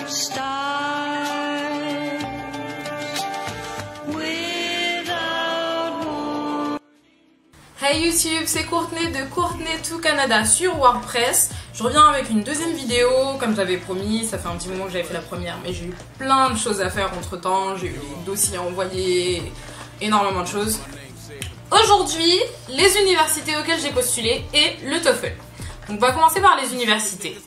Hey YouTube, c'est Courtney de Courtney to Canada sur WordPress. Je reviens avec une deuxième vidéo, comme j'avais promis. Ça fait un petit moment que j'avais fait la première, mais j'ai eu plein de choses à faire entre temps. J'ai eu des dossiers à envoyer, énormément de choses. Aujourd'hui, les universités auxquelles j'ai postulé et le TOEFL. Donc on va commencer par les universités.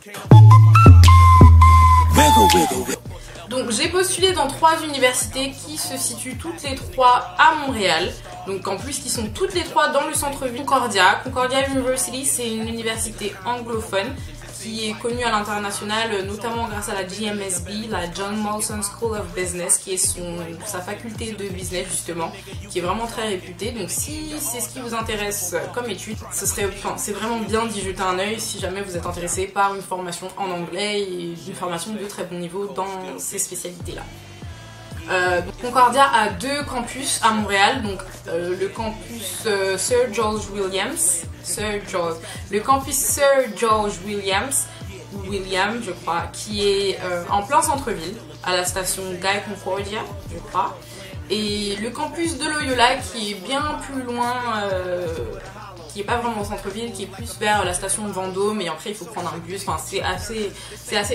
Donc j'ai postulé dans 3 universités qui se situent toutes les 3 à Montréal. Donc en plus qui sont toutes les 3 dans le centre-ville Concordia. Concordia University, c'est une université anglophone qui est connue à l'international, notamment grâce à la GMSB, la John Molson School of Business, qui est sa faculté de business justement, qui est vraiment très réputée. Donc si c'est ce qui vous intéresse comme étude, c'est vraiment bien d'y jeter un œil si jamais vous êtes intéressé par une formation en anglais et une formation de très bon niveau dans ces spécialités-là. Concordia a 2 campus à Montréal, donc le campus Sir George Williams, le campus Sir George Williams, je crois, qui est en plein centre-ville, à la station Guy Concordia, je crois, et le campus de Loyola qui est bien plus loin, qui est pas vraiment au centre-ville, qui est plus vers la station de Vendôme, et après il faut prendre un bus. Enfin c'est assez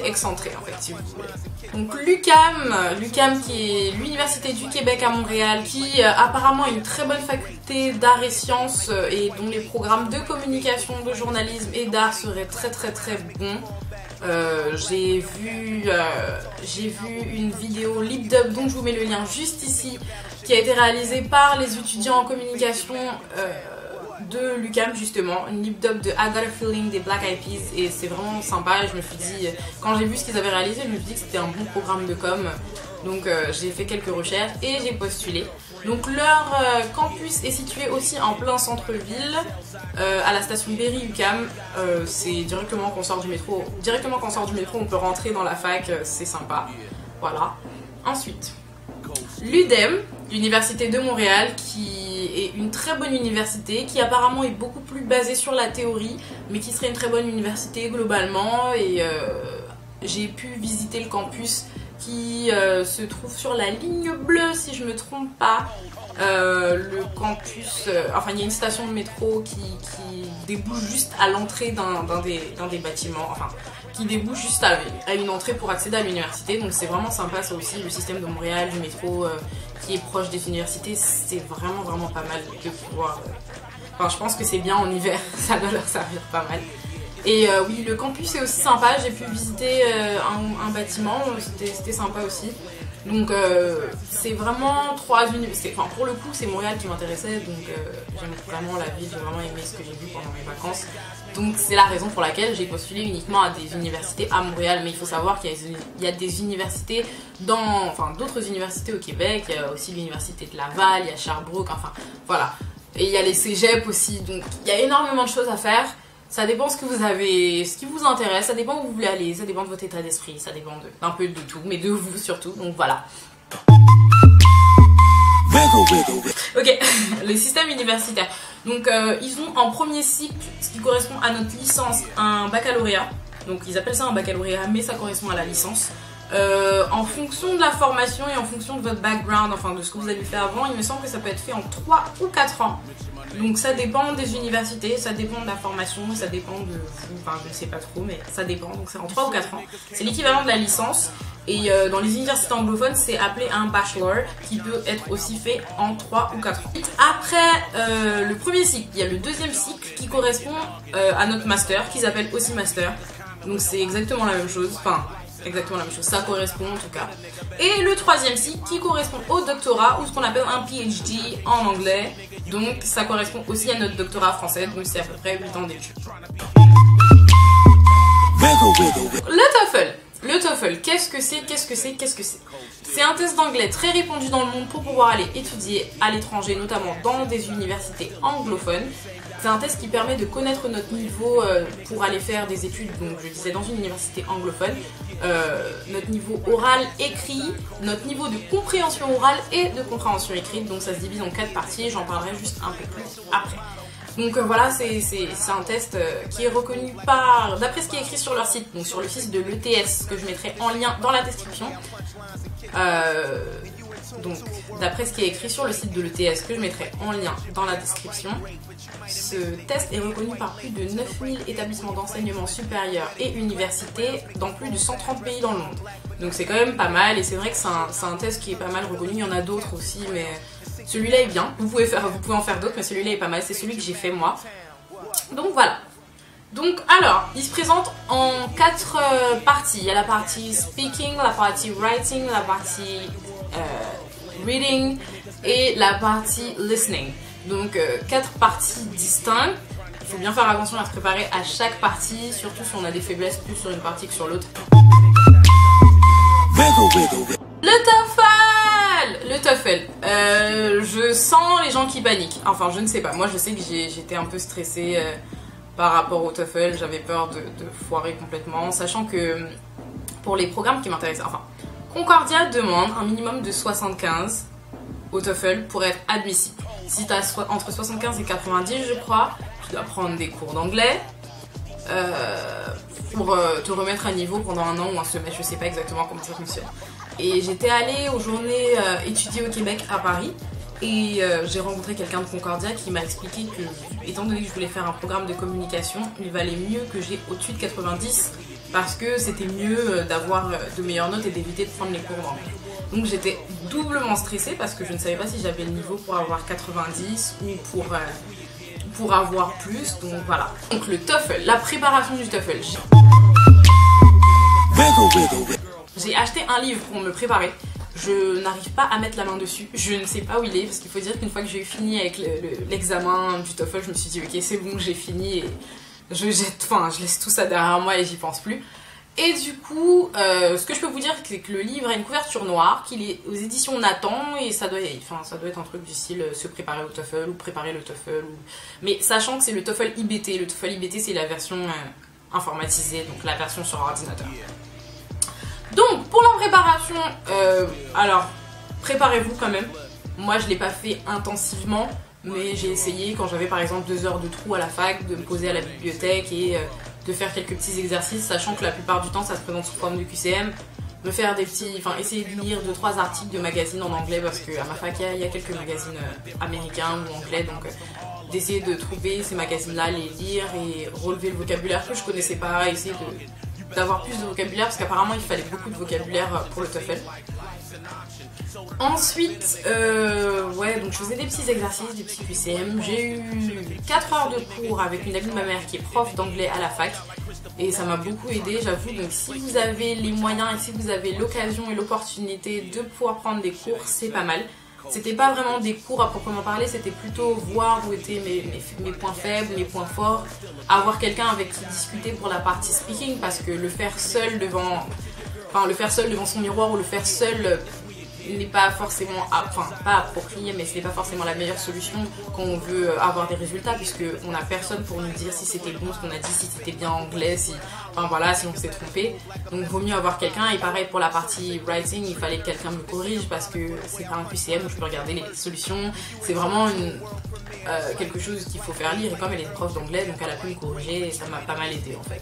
excentré en fait, si vous voulez. Donc l'UQAM qui est l'université du Québec à Montréal, qui apparemment a une très bonne faculté d'arts et sciences et dont les programmes de communication, de journalisme et d'art seraient très bons. J'ai vu une vidéo LipDub dont je vous mets le lien juste ici, qui a été réalisée par les étudiants en communication de l'UQAM justement, une lip-dub de I Got a Feeling des Black Eyed Peas, et c'est vraiment sympa. Je me suis dit, quand j'ai vu ce qu'ils avaient réalisé, je me suis dit que c'était un bon programme de com, donc j'ai fait quelques recherches et j'ai postulé. Donc leur campus est situé aussi en plein centre-ville, à la station Berry-UQAM. C'est directement quand on sort du métro, on peut rentrer dans la fac, c'est sympa. Voilà. Ensuite, l'UDEM, l'université de Montréal, qui est une très bonne université, qui apparemment est beaucoup plus basée sur la théorie, mais qui serait une très bonne université globalement. Et j'ai pu visiter le campus qui se trouve sur la ligne bleue, si je me trompe pas. Le campus, enfin il y a une station de métro qui débouche juste à l'entrée d'un des bâtiments, enfin qui débouche juste à une entrée pour accéder à l'université. Donc c'est vraiment sympa ça aussi, le système de Montréal, du métro qui est proche des universités, c'est vraiment pas mal de pouvoir... Enfin je pense que c'est bien en hiver, ça doit leur servir pas mal. Et oui, le campus est aussi sympa, j'ai pu visiter un bâtiment, c'était sympa aussi. Donc c'est vraiment 3 universités, enfin pour le coup c'est Montréal qui m'intéressait, donc j'aime vraiment la ville, j'ai vraiment aimé ce que j'ai vu pendant mes vacances. Donc c'est la raison pour laquelle j'ai postulé uniquement à des universités à Montréal, mais il faut savoir qu'il y a des universités d'autres universités au Québec, il y a aussi l'université de Laval, il y a Sherbrooke, enfin voilà. Et il y a les cégeps aussi, donc il y a énormément de choses à faire. Ça dépend ce que vous avez, ce qui vous intéresse, ça dépend où vous voulez aller, ça dépend de votre état d'esprit, ça dépend d'un peu de tout, mais de vous surtout, donc voilà. Ok, les systèmes universitaires. Donc ils ont en premier cycle, ce qui correspond à notre licence, un baccalauréat. Donc ils appellent ça un baccalauréat, mais ça correspond à la licence. En fonction de la formation et en fonction de votre background, enfin de ce que vous avez fait avant, il me semble que ça peut être fait en 3 ou 4 ans. Donc ça dépend des universités, ça dépend de la formation, ça dépend de vous, enfin je ne sais pas trop, mais ça dépend, donc c'est en 3 ou 4 ans. C'est l'équivalent de la licence, et dans les universités anglophones, c'est appelé un bachelor, qui peut être aussi fait en 3 ou 4 ans. Après le premier cycle, il y a le deuxième cycle qui correspond à notre master, qu'ils appellent aussi master. Donc c'est exactement la même chose, enfin... exactement la même chose, ça correspond en tout cas. Et le troisième cycle qui correspond au doctorat, ou ce qu'on appelle un PhD en anglais, donc ça correspond aussi à notre doctorat français, donc c'est à peu près 8 ans d'études. Le TOEFL, qu'est-ce que c'est? C'est un test d'anglais très répandu dans le monde pour pouvoir aller étudier à l'étranger, notamment dans des universités anglophones. C'est un test qui permet de connaître notre niveau pour aller faire des études, donc je disais dans une université anglophone, notre niveau oral écrit, notre niveau de compréhension orale et de compréhension écrite, donc ça se divise en 4 parties, j'en parlerai juste un peu plus après. Donc voilà, c'est un test qui est reconnu par, d'après ce qui est écrit sur leur site, donc sur le site de l'ETS que je mettrai en lien dans la description. Donc d'après ce qui est écrit sur le site de l'ETS que je mettrai en lien dans la description, ce test est reconnu par plus de 9000 établissements d'enseignement supérieur et universités dans plus de 130 pays dans le monde. Donc c'est quand même pas mal et c'est vrai que c'est un test qui est pas mal reconnu, il y en a d'autres aussi mais celui-là est bien, vous pouvez en faire d'autres mais celui-là est pas mal, c'est celui que j'ai fait moi. Donc voilà. Donc alors, il se présente en 4 parties. Il y a la partie speaking, la partie writing, la partie reading et la partie listening. Donc 4 parties distinctes. Il faut bien faire attention à se préparer à chaque partie, surtout si on a des faiblesses plus sur une partie que sur l'autre. Le TOEFL! Le TOEFL. Je sens les gens qui paniquent. Enfin, je ne sais pas. Moi, je sais que j'étais un peu stressée par rapport au TOEFL. J'avais peur de foirer complètement, sachant que pour les programmes qui m'intéressaient, enfin, Concordia demande un minimum de 75 au TOEFL pour être admissible. Si tu as entre 75 et 90, je crois, tu dois prendre des cours d'anglais pour te remettre à niveau pendant un an ou un semestre, je sais pas exactement comment ça fonctionne. Et j'étais allée aux journées étudier au Québec à Paris et j'ai rencontré quelqu'un de Concordia qui m'a expliqué que, étant donné que je voulais faire un programme de communication, il valait mieux que j'ai au-dessus de 90 parce que c'était mieux d'avoir de meilleures notes et d'éviter de prendre les cours d'anglais. Donc j'étais doublement stressée parce que je ne savais pas si j'avais le niveau pour avoir 90 ou pour avoir plus, donc voilà. Donc le TOEFL, la préparation du TOEFL. J'ai acheté un livre pour me préparer. Je n'arrive pas à mettre la main dessus, je ne sais pas où il est parce qu'il faut dire qu'une fois que j'ai fini avec l'examen du TOEFL, je me suis dit ok c'est bon, j'ai fini et je laisse tout ça derrière moi et j'y pense plus. Et du coup, ce que je peux vous dire, c'est que le livre a une couverture noire, qu'il est aux éditions Nathan, et ça doit être un truc du style se préparer au TOEFL ou préparer le TOEFL. Mais sachant que c'est le TOEFL IBT, le TOEFL IBT c'est la version informatisée, donc la version sur ordinateur. Donc pour la préparation, alors préparez-vous quand même. Moi je l'ai pas fait intensivement, mais j'ai essayé quand j'avais par exemple 2 heures de trou à la fac de me poser à la bibliothèque et de faire quelques petits exercices, sachant que la plupart du temps ça se présente sous forme de QCM, me faire des petits, essayer de lire 2-3 articles de magazines en anglais parce qu'à ma fac il y a quelques magazines américains ou anglais, donc d'essayer de trouver ces magazines-là, les lire et relever le vocabulaire que je connaissais pas, essayer d'avoir plus de vocabulaire parce qu'apparemment il fallait beaucoup de vocabulaire pour le TOEFL. Ensuite, donc je faisais des petits exercices, des petits QCM. J'ai eu 4 heures de cours avec une amie de ma mère qui est prof d'anglais à la fac et ça m'a beaucoup aidé, j'avoue. Donc si vous avez les moyens et si vous avez l'occasion et l'opportunité de pouvoir prendre des cours, c'est pas mal. C'était pas vraiment des cours à proprement parler, c'était plutôt voir où étaient mes points faibles, mes points forts, avoir quelqu'un avec qui discuter pour la partie speaking parce que le faire seul devant son miroir ou le faire seul n'est pas forcément, pas approprié, mais ce n'est pas forcément la meilleure solution quand on veut avoir des résultats puisque on n'a personne pour nous dire si c'était bon ce qu'on a dit, si c'était bien anglais, si on s'est trompé. Donc vaut mieux avoir quelqu'un. Et pareil pour la partie writing, il fallait que quelqu'un me corrige parce que c'est pas un QCM où je peux regarder les solutions, c'est vraiment quelque chose qu'il faut faire lire et comme elle est prof d'anglais donc elle a pu me corriger et ça m'a pas mal aidé en fait.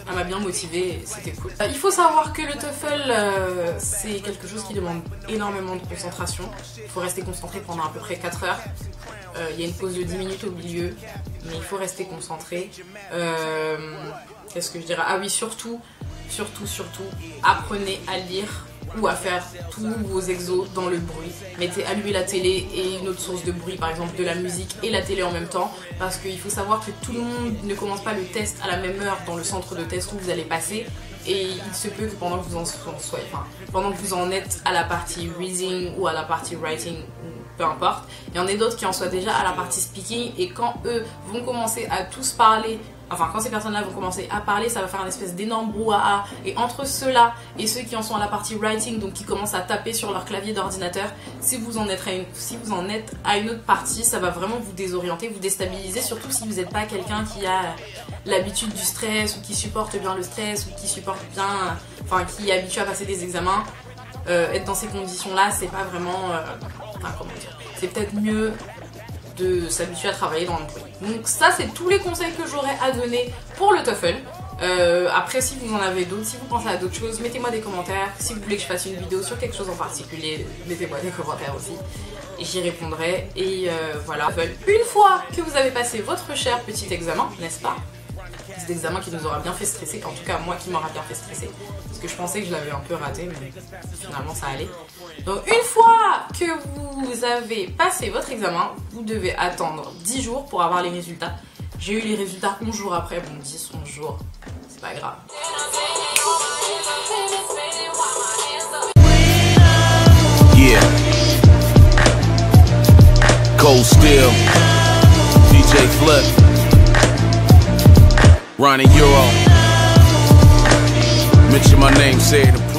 Elle m'a bien motivée et c'était cool. Il faut savoir que le TOEFL c'est quelque chose qui demande énormément de concentration. Il faut rester concentré pendant à peu près 4 heures. Il y a une pause de 10 minutes au milieu, mais il faut rester concentré. Qu'est-ce que je dirais? Ah oui, surtout, apprenez à lire ou à faire tous vos exos dans le bruit. Allumez la télé et une autre source de bruit, par exemple de la musique et la télé en même temps, parce qu'il faut savoir que tout le monde ne commence pas le test à la même heure dans le centre de test où vous allez passer. Et il se peut que pendant que vous en êtes à la partie reading ou à la partie writing, peu importe, il y en a d'autres qui en soient déjà à la partie speaking et quand eux vont commencer à tous parler, quand ces personnes-là vont commencer à parler, ça va faire une espèce d'énorme brouhaha et entre ceux-là et ceux qui en sont à la partie writing, donc qui commencent à taper sur leur clavier d'ordinateur, si vous en êtes à une autre partie, ça va vraiment vous désorienter, vous déstabiliser, surtout si vous n'êtes pas quelqu'un qui a l'habitude du stress ou qui supporte bien le stress ou qui supporte bien, qui est habitué à passer des examens. Être dans ces conditions-là, c'est pas vraiment, c'est peut-être mieux de s'habituer à travailler dans le bruit. Donc ça c'est tous les conseils que j'aurais à donner pour le TOEFL. Après si vous en avez d'autres, si vous pensez à d'autres choses, mettez-moi des commentaires. Si vous voulez que je fasse une vidéo sur quelque chose en particulier, mettez-moi des commentaires aussi. Et j'y répondrai. Et voilà. Une fois que vous avez passé votre cher petit examen, n'est-ce pas? Cet examen qui nous aura bien fait stresser, en tout cas moi qui m'aura bien fait stresser, parce que je pensais que je l'avais un peu raté, mais finalement ça allait. Donc une fois que vous avez passé votre examen, vous devez attendre 10 jours pour avoir les résultats. J'ai eu les résultats 11 jours après, bon 10, 11 jours, c'est pas grave. Yeah. Cold Steel, DJ Flip, Ronnie Euro. Mention my name, say it.